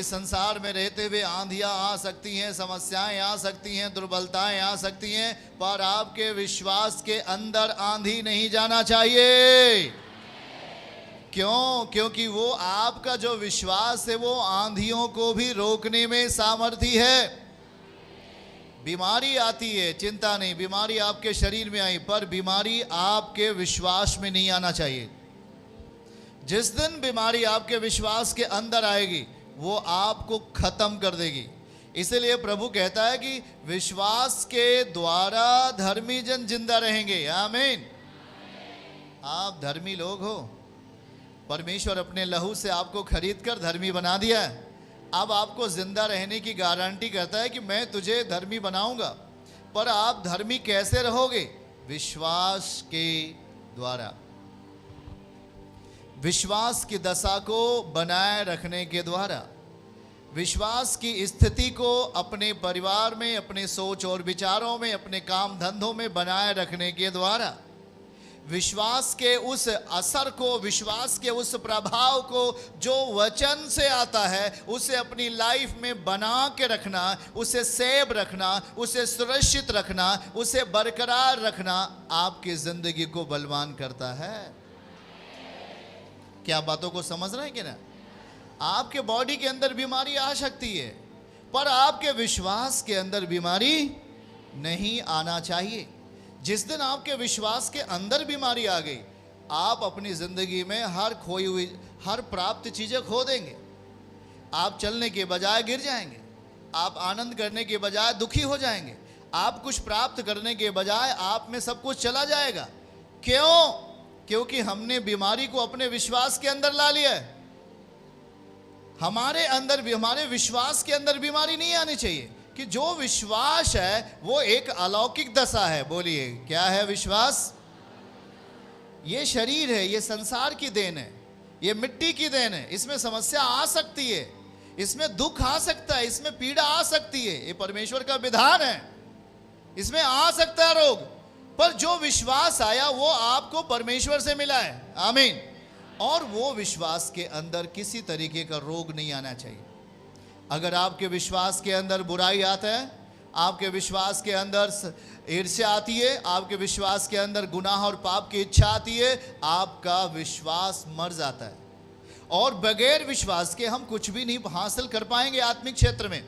इस संसार में रहते हुए आंधियां आ सकती हैं, समस्याएं आ सकती हैं, दुर्बलताएं आ सकती हैं, पर आपके विश्वास के अंदर आंधी नहीं जाना चाहिए। क्यों? क्योंकि वो आपका जो विश्वास है वो आंधियों को भी रोकने में सामर्थी है। बीमारी आती है, चिंता नहीं, बीमारी आपके शरीर में आई, पर बीमारी आपके विश्वास में नहीं आना चाहिए। जिस दिन बीमारी आपके विश्वास के अंदर आएगी वो आपको खत्म कर देगी। इसलिए प्रभु कहता है कि विश्वास के द्वारा धर्मी जन जिंदा रहेंगे। आमीन। आप धर्मी लोग हो, परमेश्वर अपने लहू से आपको खरीद कर धर्मी बना दिया है। अब आपको जिंदा रहने की गारंटी करता है कि मैं तुझे धर्मी बनाऊंगा। पर आप धर्मी कैसे रहोगे? विश्वास के द्वारा, विश्वास की दशा को बनाए रखने के द्वारा, विश्वास की स्थिति को अपने परिवार में, अपने सोच और विचारों में, अपने काम धंधों में बनाए रखने के द्वारा, विश्वास के उस असर को, विश्वास के उस प्रभाव को जो वचन से आता है उसे अपनी लाइफ में बना के रखना, उसे सेव रखना, उसे सुरक्षित रखना, उसे बरकरार रखना आपकी जिंदगी को बलवान करता है। क्या बातों को समझ रहे हैं कि ना? आपके बॉडी के अंदर बीमारी आ सकती है, पर आपके विश्वास के अंदर बीमारी नहीं आना चाहिए। जिस दिन आपके विश्वास के अंदर बीमारी आ गई, आप अपनी जिंदगी में हर खोई हुई, हर प्राप्त चीजें खो देंगे। आप चलने के बजाय गिर जाएंगे, आप आनंद करने के बजाय दुखी हो जाएंगे, आप कुछ प्राप्त करने के बजाय आप में सब कुछ चला जाएगा। क्यों? क्योंकि हमने बीमारी को अपने विश्वास के अंदर ला लिया है। हमारे अंदर, हमारे विश्वास के अंदर बीमारी नहीं आनी चाहिए, कि जो विश्वास है वो एक अलौकिक दशा है। बोलिए, क्या है विश्वास? ये शरीर है, ये संसार की देन है, ये मिट्टी की देन है। इसमें समस्या आ सकती है, इसमें दुख आ सकता है, इसमें पीड़ा आ सकती है, ये परमेश्वर का विधान है। इसमें आ सकता है रोग, पर जो विश्वास आया वो आपको परमेश्वर से मिला है। आमीन। और वो विश्वास के अंदर किसी तरीके का रोग नहीं आना चाहिए। अगर आपके विश्वास के अंदर बुराई आता है, आपके विश्वास के अंदर ईर्ष्या आती है, आपके विश्वास के अंदर गुनाह और पाप की इच्छा आती है, आपका विश्वास मर जाता है। और बगैर विश्वास के हम कुछ भी नहीं हासिल कर पाएंगे आत्मिक क्षेत्र में।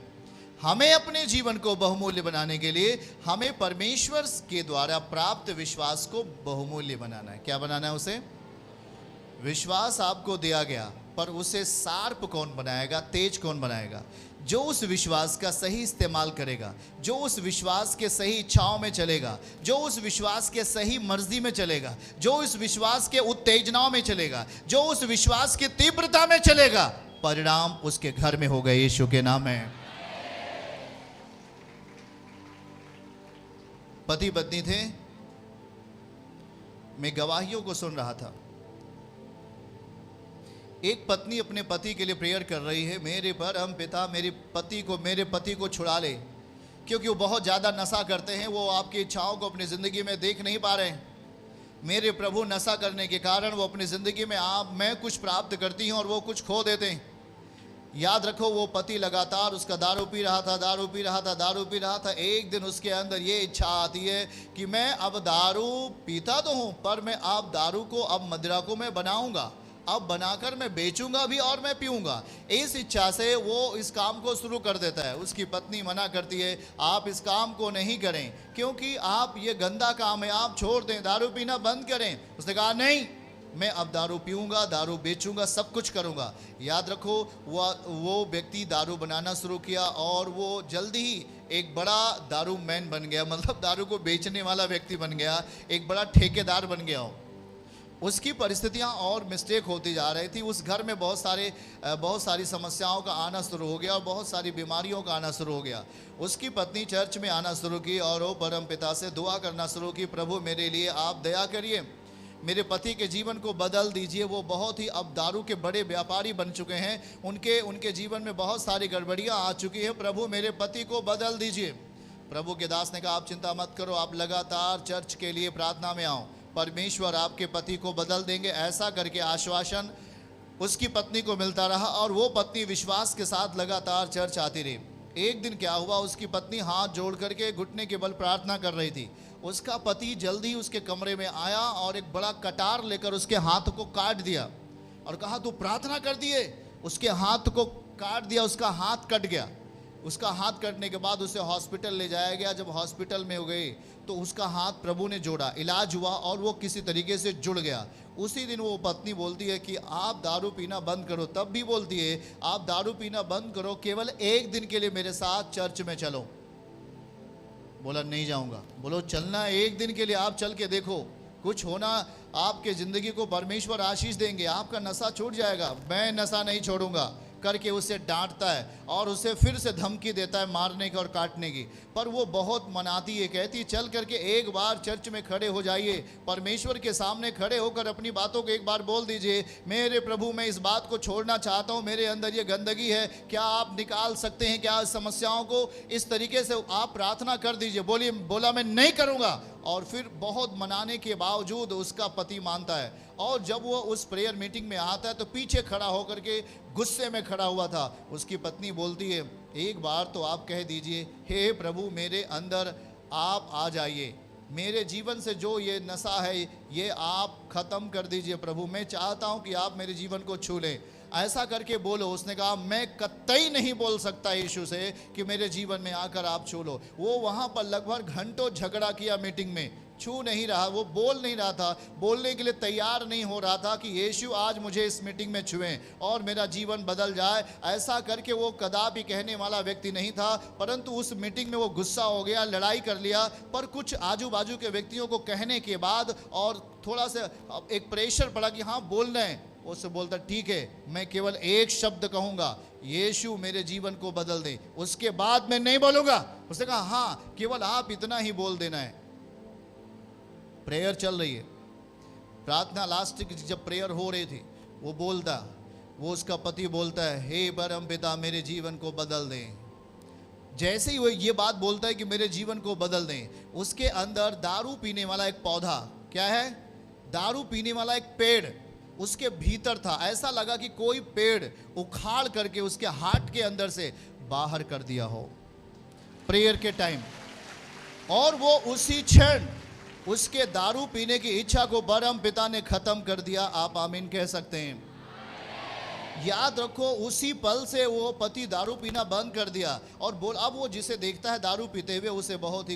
हमें अपने जीवन को बहुमूल्य बनाने के लिए हमें परमेश्वर के द्वारा प्राप्त विश्वास को बहुमूल्य बनाना है। क्या बनाना है उसे? विश्वास आपको दिया गया, पर उसे शार्प कौन बनाएगा, तेज कौन बनाएगा? जो उस विश्वास का सही इस्तेमाल करेगा, जो उस विश्वास के सही इच्छाओं में चलेगा, जो उस विश्वास के सही मर्जी में चलेगा, जो उस विश्वास के उत्तेजनाओं में चलेगा, जो उस विश्वास की तीव्रता में चलेगा, परिणाम उसके घर में होगा। यीशु के नाम में। पति पत्नी थे, मैं गवाहियों को सुन रहा था। एक पत्नी अपने पति के लिए प्रेयर कर रही है, मेरे परम पिता मेरे पति को छुड़ा ले, क्योंकि वो बहुत ज़्यादा नशा करते हैं, वो आपकी इच्छाओं को अपनी ज़िंदगी में देख नहीं पा रहे हैं। मेरे प्रभु, नशा करने के कारण वो अपनी ज़िंदगी में मैं कुछ प्राप्त करती हूँ और वो कुछ खो देते हैं। याद रखो, वो पति लगातार उसका दारू पी रहा था। एक दिन उसके अंदर ये इच्छा आती है कि मैं अब दारू पीता तो हूँ, पर मैं अब दारू को, अब मदिरा को मैं बनाऊंगा, अब बनाकर मैं बेचूंगा भी और मैं पीऊंगा। इस इच्छा से वो इस काम को शुरू कर देता है। उसकी पत्नी मना करती है, आप इस काम को नहीं करें, क्योंकि आप ये गंदा काम है, आप छोड़ दें, दारू पीना बंद करें। उसने कहा, नहीं, मैं अब दारू पीऊंगा, दारू बेचूंगा, सब कुछ करूंगा। याद रखो, वो व्यक्ति दारू बनाना शुरू किया और वो जल्दी ही एक बड़ा दारू मैन बन गया, मतलब दारू को बेचने वाला व्यक्ति बन गया, एक बड़ा ठेकेदार बन गया। उसकी परिस्थितियां और मिस्टेक होती जा रही थी। उस घर में बहुत सारी समस्याओं का आना शुरू हो गया और बहुत सारी बीमारियों का आना शुरू हो गया। उसकी पत्नी चर्च में आना शुरू की और वो परम पिता से दुआ करना शुरू की, प्रभु मेरे लिए आप दया करिए, मेरे पति के जीवन को बदल दीजिए। वो बहुत ही अब दारू के बड़े व्यापारी बन चुके हैं, उनके जीवन में बहुत सारी गड़बड़ियाँ आ चुकी हैं, प्रभु मेरे पति को बदल दीजिए। प्रभु के दास ने कहा, आप चिंता मत करो, आप लगातार चर्च के लिए प्रार्थना में आओ, परमेश्वर आपके पति को बदल देंगे। ऐसा करके आश्वासन उसकी पत्नी को मिलता रहा और वो पत्नी विश्वास के साथ लगातार चर्च आती रही। एक दिन क्या हुआ, उसकी पत्नी हाथ जोड़ करके घुटने के बल प्रार्थना कर रही थी। उसका पति जल्दी उसके कमरे में आया और एक बड़ा कटार लेकर उसके हाथ को काट दिया और कहा तू प्रार्थना कर दिए। उसके हाथ को काट दिया, उसका हाथ कट गया। उसका हाथ कटने के बाद उसे हॉस्पिटल ले जाया गया। जब हॉस्पिटल में हो गए तो उसका हाथ प्रभु ने जोड़ा, इलाज हुआ और वो किसी तरीके से जुड़ गया। उसी दिन वो पत्नी बोलती है कि आप दारू पीना बंद करो। तब भी बोलती है आप दारू पीना बंद करो, केवल एक दिन के लिए मेरे साथ चर्च में चलो। बोला नहीं जाऊंगा। बोलो चलना, एक दिन के लिए आप चल के देखो, कुछ होना, आपके ज़िंदगी को परमेश्वर आशीष देंगे, आपका नशा छूट जाएगा। मैं नशा नहीं छोड़ूंगा करके उसे डांटता है और उसे फिर से धमकी देता है मारने की और काटने की। पर वो बहुत मनाती है, कहती चल करके एक बार चर्च में खड़े हो जाइए, परमेश्वर के सामने खड़े होकर अपनी बातों को एक बार बोल दीजिए, मेरे प्रभु मैं इस बात को छोड़ना चाहता हूँ, मेरे अंदर ये गंदगी है, क्या आप निकाल सकते हैं क्या इस समस्याओं को। इस तरीके से आप प्रार्थना कर दीजिए। बोला मैं नहीं करूँगा। और फिर बहुत मनाने के बावजूद उसका पति मानता है और जब वो उस प्रेयर मीटिंग में आता है तो पीछे खड़ा होकर के गुस्से में खड़ा हुआ था। उसकी पत्नी बोलती है एक बार तो आप कह दीजिए हे प्रभु मेरे अंदर आप आ जाइए, मेरे जीवन से जो ये नशा है ये आप ख़त्म कर दीजिए प्रभु, मैं चाहता हूँ कि आप मेरे जीवन को छू लें, ऐसा करके बोलो। उसने कहा मैं कतई नहीं बोल सकता यीशु से कि मेरे जीवन में आकर आप छू लो। वो वहाँ पर लगभग घंटों झगड़ा किया मीटिंग में, छू नहीं रहा, वो बोल नहीं रहा था, बोलने के लिए तैयार नहीं हो रहा था कि यीशु आज मुझे इस मीटिंग में छुएं और मेरा जीवन बदल जाए। ऐसा करके वो कदापि कहने वाला व्यक्ति नहीं था, परंतु उस मीटिंग में वो गुस्सा हो गया, लड़ाई कर लिया। पर कुछ आजू बाजू के व्यक्तियों को कहने के बाद और थोड़ा सा एक प्रेशर पड़ा कि हाँ बोलना है, उससे बोलता ठीक है मैं केवल एक शब्द कहूँगा, यीशु मेरे जीवन को बदल दे, उसके बाद मैं नहीं बोलूँगा। उसने कहा हाँ केवल आप इतना ही बोल देना है। प्रेयर चल रही है, प्रार्थना लास्ट की जब प्रेयर हो रही थी वो उसका पति बोलता है हे परम पिता मेरे जीवन को बदल दें। जैसे ही वो ये बात बोलता है कि मेरे जीवन को बदल दें, उसके अंदर दारू पीने वाला एक पौधा, क्या है, दारू पीने वाला एक पेड़ उसके भीतर था। ऐसा लगा कि कोई पेड़ उखाड़ करके उसके हार्ट के अंदर से बाहर कर दिया हो प्रेयर के टाइम, और वो उसी क्षण उसके दारू पीने की इच्छा को परम पिता ने खत्म कर दिया। आप आमीन कह सकते हैं। याद रखो उसी पल से वो पति दारू पीना बंद कर दिया और अब वो जिसे देखता है दारू पीते हुए उसे बहुत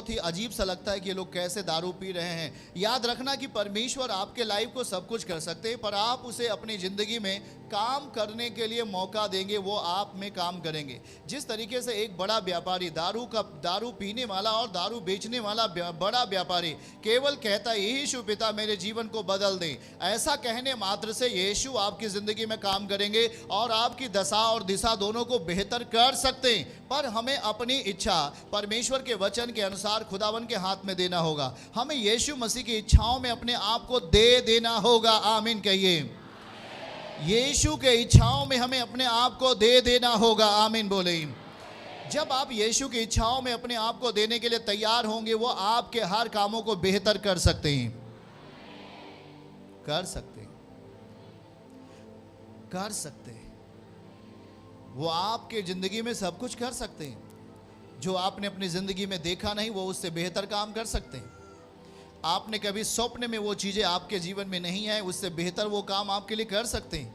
ही अजीब सा लगता है कि ये लोग कैसे दारू पी रहे हैं। याद रखना कि परमेश्वर आपके लाइफ को सब कुछ कर सकते हैं, पर आप उसे अपनी ज़िंदगी में काम करने के लिए मौका देंगे, वो आप में काम करेंगे। जिस तरीके से एक बड़ा व्यापारी दारू पीने वाला और दारू बेचने वाला बड़ा व्यापारी केवल कहता है यीशु पिता मेरे जीवन को बदल दे, ऐसा कहने मात्र से यीशु आपकी ज़िंदगी में काम करेंगे और आपकी दशा और दिशा दोनों को बेहतर कर सकते हैं। पर हमें अपनी इच्छा परमेश्वर के वचन के अनुसार खुदावन के हाथ में देना होगा। हमें यीशु मसीह की इच्छाओं में अपने आप को दे देना होगा। आमीन कहिए। यीशु के इच्छाओं में हमें अपने आप को दे देना होगा। आमीन बोले। जब आप यीशु की इच्छाओं में अपने आप को देने के लिए तैयार होंगे, वो आपके हर कामों को बेहतर कर सकते हैं, कर सकते हैं। वो आपके जिंदगी में सब कुछ कर सकते हैं। जो आपने अपनी जिंदगी में देखा नहीं वो उससे बेहतर काम कर सकते हैं। आपने कभी स्वप्न में वो चीजें आपके जीवन में नहीं आए, उससे बेहतर वो काम आपके लिए कर सकते हैं।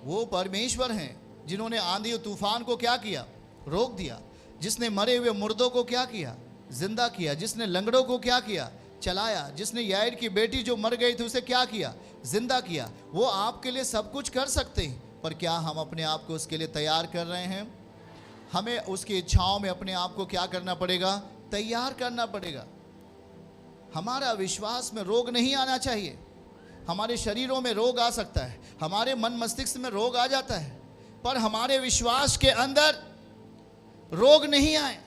वो परमेश्वर हैं जिन्होंने आंधी और तूफान को क्या किया, रोक दिया। जिसने मरे हुए मुर्दों को क्या किया, जिंदा किया। जिसने लंगड़ों को क्या किया, चलाया। जिसने यायर की बेटी जो मर गई थी उसे क्या किया, जिंदा किया। वो आपके लिए सब कुछ कर सकते हैं, पर क्या हम अपने आप को उसके लिए तैयार कर रहे हैं? हमें उसकी इच्छाओं में अपने आप को क्या करना पड़ेगा, तैयार करना पड़ेगा। हमारा विश्वास में रोग नहीं आना चाहिए। हमारे शरीरों में रोग आ सकता है, हमारे मन मस्तिष्क में रोग आ जाता है, पर हमारे विश्वास के अंदर रोग नहीं आए।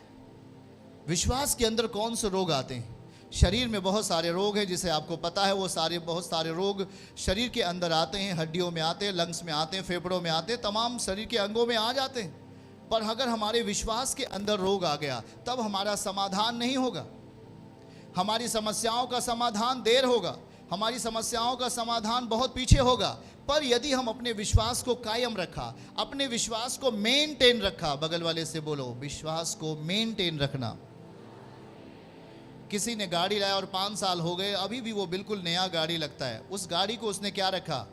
विश्वास के अंदर कौन से रोग आते हैं? शरीर में बहुत सारे रोग हैं, जिसे आपको पता है। वो बहुत सारे रोग शरीर के अंदर आते हैं, हड्डियों में आते हैं, लंग्स में आते हैं, फेफड़ों में आते हैं, तमाम शरीर के अंगों में आ जाते हैं। पर अगर हमारे विश्वास के अंदर रोग आ गया तब हमारा समाधान नहीं होगा, हमारी समस्याओं का समाधान देर होगा, हमारी समस्याओं का समाधान बहुत पीछे होगा, पर यदि हम अपने विश्वास को कायम रखा, अपने विश्वास को मेंटेन रखा, बगल वाले से बोलो विश्वास को मेंटेन रखना। किसी ने गाड़ी लाया और 5 साल हो गए, अभी भी वो बिल्कुल नया गाड़ी लगता है। उस गाड़ी को उसने क्या रखा?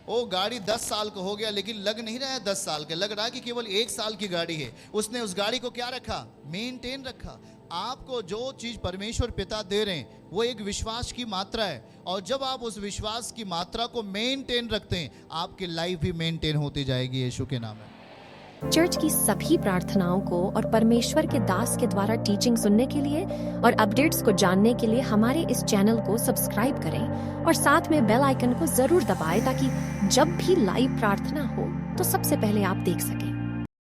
वो गाड़ी 10 साल का हो गया, लेकिन लग नहीं रहा है 10 साल का, लग रहा है कि केवल 1 साल की गाड़ी है। उसने उस गाड़ी को क्या रखा? मेंटेन रखा। आपको जो चीज परमेश्वर पिता दे रहे हैं वो एक विश्वास की मात्रा है, और जब आप उस विश्वास की मात्रा को मेंटेन रखते हैं, आपकी लाइफ भी मेंटेन होती जाएगी यीशु के नाम में। चर्च की सभी प्रार्थनाओं को और परमेश्वर के दास के द्वारा टीचिंग सुनने के लिए और अपडेट्स को जानने के लिए हमारे इस चैनल को सब्सक्राइब करें और साथ में बेल आइकन को जरूर दबाएं, ताकि जब भी लाइव प्रार्थना हो तो सबसे पहले आप देख सकें।